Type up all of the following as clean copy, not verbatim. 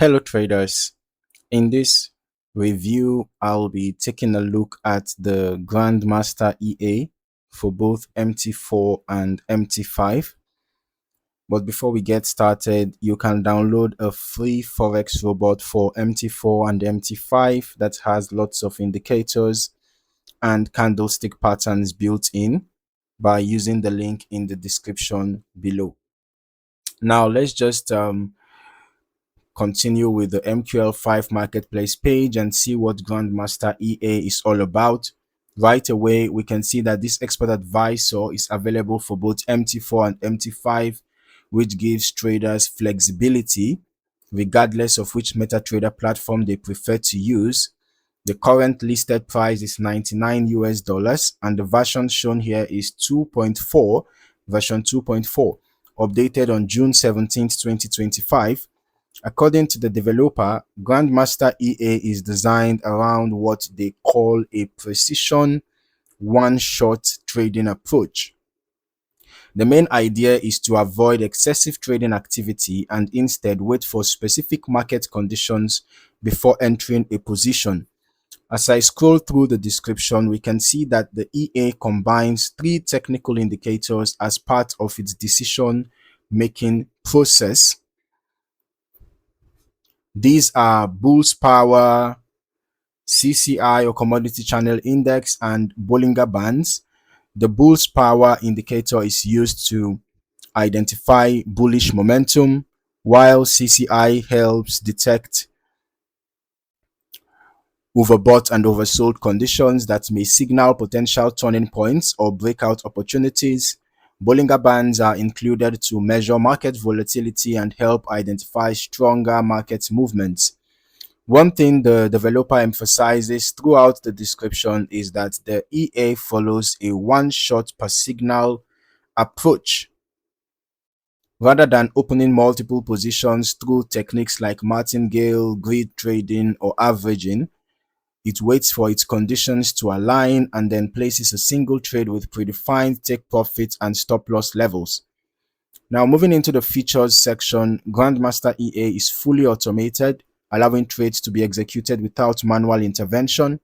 Hello traders, in this review I'll be taking a look at the Grandmaster EA for both MT4 and MT5. But before we get started, you can download a free Forex robot for MT4 and MT5 that has lots of indicators and candlestick patterns built in by using the link in the description below. Now let's just continue with the MQL5 Marketplace page and see what Grandmaster EA is all about. Right away, we can see that this expert advisor is available for both MT4 and MT5, which gives traders flexibility regardless of which MetaTrader platform they prefer to use. The current listed price is $99 and the version shown here is 2.4, version 2.4, updated on June 17th, 2025. According to the developer, Grandmaster EA is designed around what they call a precision one-shot trading approach. The main idea is to avoid excessive trading activity and instead wait for specific market conditions before entering a position. As I scroll through the description, we can see that the EA combines 3 technical indicators as part of its decision-making process. These are Bull's Power, CCI or Commodity Channel Index, and Bollinger Bands. The Bull's Power indicator is used to identify bullish momentum, while CCI helps detect overbought and oversold conditions that may signal potential turning points or breakout opportunities. Bollinger Bands are included to measure market volatility and help identify stronger market movements. One thing the developer emphasizes throughout the description is that the EA follows a one-shot per signal approach. Rather than opening multiple positions through techniques like martingale, grid trading, or averaging, it waits for its conditions to align and then places a single trade with predefined take profit and stop loss levels. Now, moving into the features section, Grandmaster EA is fully automated, allowing trades to be executed without manual intervention.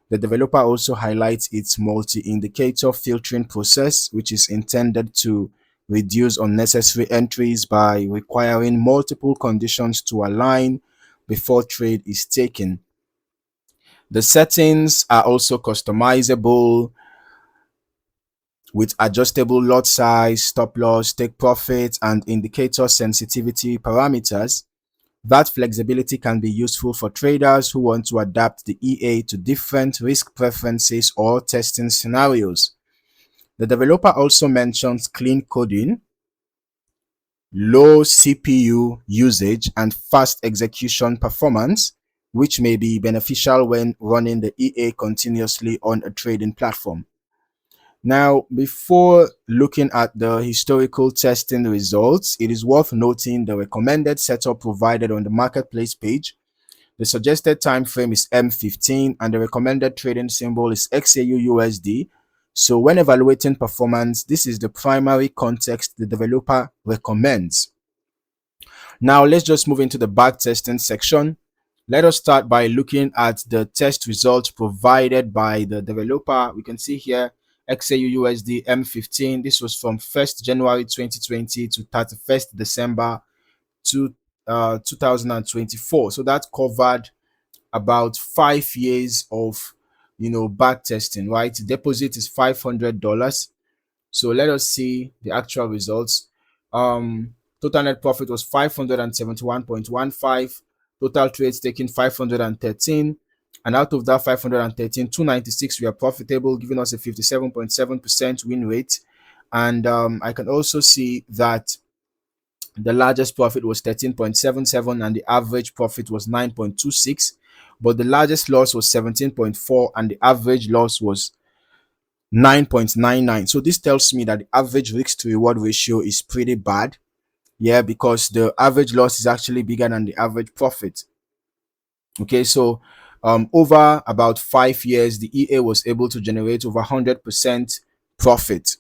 The developer also highlights its multi-indicator filtering process, which is intended to reduce unnecessary entries by requiring multiple conditions to align before trade is taken. The settings are also customizable with adjustable lot size, stop loss, take profit, and indicator sensitivity parameters. That flexibility can be useful for traders who want to adapt the EA to different risk preferences or testing scenarios. The developer also mentions clean coding, low CPU usage, and fast execution performance, which may be beneficial when running the EA continuously on a trading platform. Now, before looking at the historical testing results, it is worth noting the recommended setup provided on the marketplace page. The suggested time frame is M15 and the recommended trading symbol is XAUUSD. So when evaluating performance, this is the primary context the developer recommends. Now let's just move into the backtesting section. Let us start by looking at the test results provided by the developer. We can see here XAUUSD M15. This was from 1st January 2020 to 31st December 2024. So that covered about 5 years of back testing, right? Deposit is $500. So let us see the actual results. Total net profit was 571.15. Total trades taken 513, and out of that 513, 296 were profitable, giving us a 57.7% win rate. And I can also see that the largest profit was 13.77 and the average profit was 9.26, but the largest loss was 17.4 and the average loss was 9.99. So this tells me that the average risk to reward ratio is pretty bad. Yeah, because the average loss is actually bigger than the average profit. Okay, so over about 5 years, the EA was able to generate over 100% profit.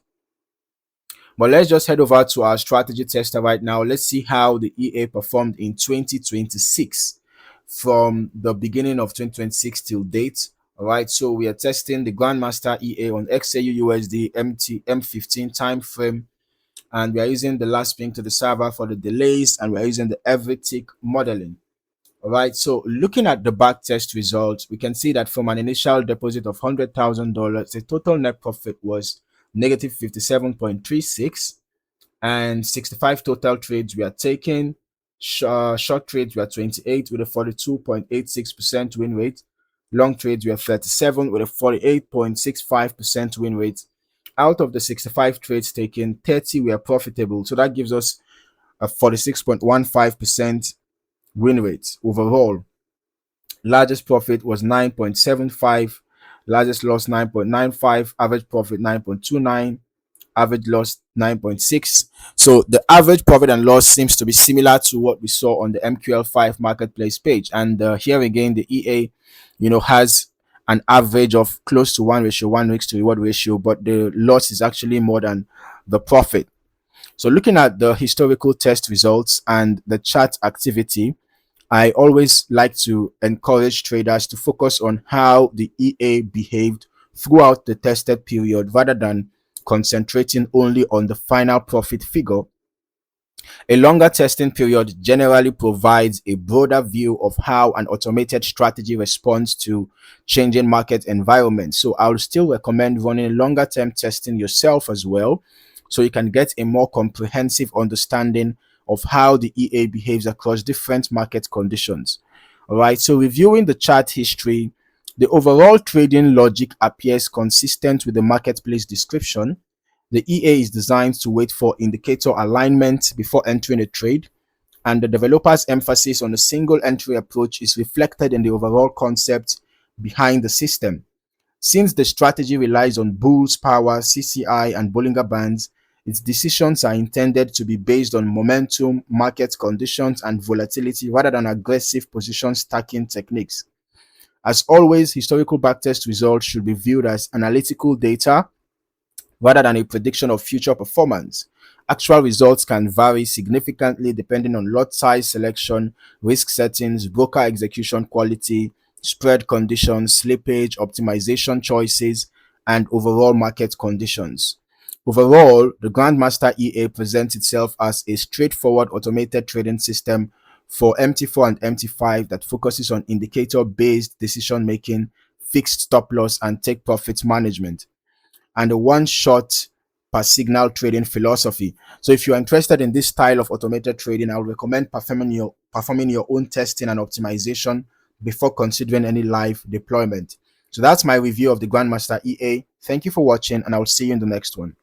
But let's just head over to our strategy tester right now. Let's see how the EA performed in 2026 from the beginning of 2026 till date. All right, so we are testing the Grandmaster EA on XAU USD M15 time frame, and we are using the last ping to the server for the delays, and we are using the every tick modeling. All right, so looking at the back test results, we can see that from an initial deposit of $100,000, the total net profit was negative 57.36, and 65 total trades we are taking. Short trades we are 28 with a 42.86% win rate. Long trades we are 37 with a 48.65% win rate. Out of the 65 trades taken, 30 we are profitable, so that gives us a 46.15% win rate overall. Largest profit was 9.75, largest loss 9.95, average profit 9.29, average loss 9.6. So the average profit and loss seems to be similar to what we saw on the MQL5 Marketplace page. And here again, the EA, has an average of close to 1 risk to reward ratio, but the loss is actually more than the profit. So looking at the historical test results and the chart activity, I always like to encourage traders to focus on how the EA behaved throughout the tested period rather than concentrating only on the final profit figure. A longer testing period generally provides a broader view of how an automated strategy responds to changing market environments. So I'll still recommend running longer term testing yourself as well, so you can get a more comprehensive understanding of how the EA behaves across different market conditions. All right, so reviewing the chart history, the overall trading logic appears consistent with the marketplace description. The EA is designed to wait for indicator alignment before entering a trade, and the developer's emphasis on a single entry approach is reflected in the overall concept behind the system. Since the strategy relies on Bull's power, CCI, and Bollinger Bands, its decisions are intended to be based on momentum, market conditions, and volatility rather than aggressive position stacking techniques. As always, historical backtest results should be viewed as analytical data rather than a prediction of future performance. Actual results can vary significantly depending on lot size selection, risk settings, broker execution quality, spread conditions, slippage, optimization choices, and overall market conditions. Overall, the Grandmaster EA presents itself as a straightforward automated trading system for MT4 and MT5 that focuses on indicator-based decision-making, fixed stop loss, and take profit management, and a one shot per signal trading philosophy. So if you're interested in this style of automated trading, I would recommend performing your own testing and optimization before considering any live deployment. So that's my review of the Grandmaster EA. Thank you for watching, and I will see you in the next one.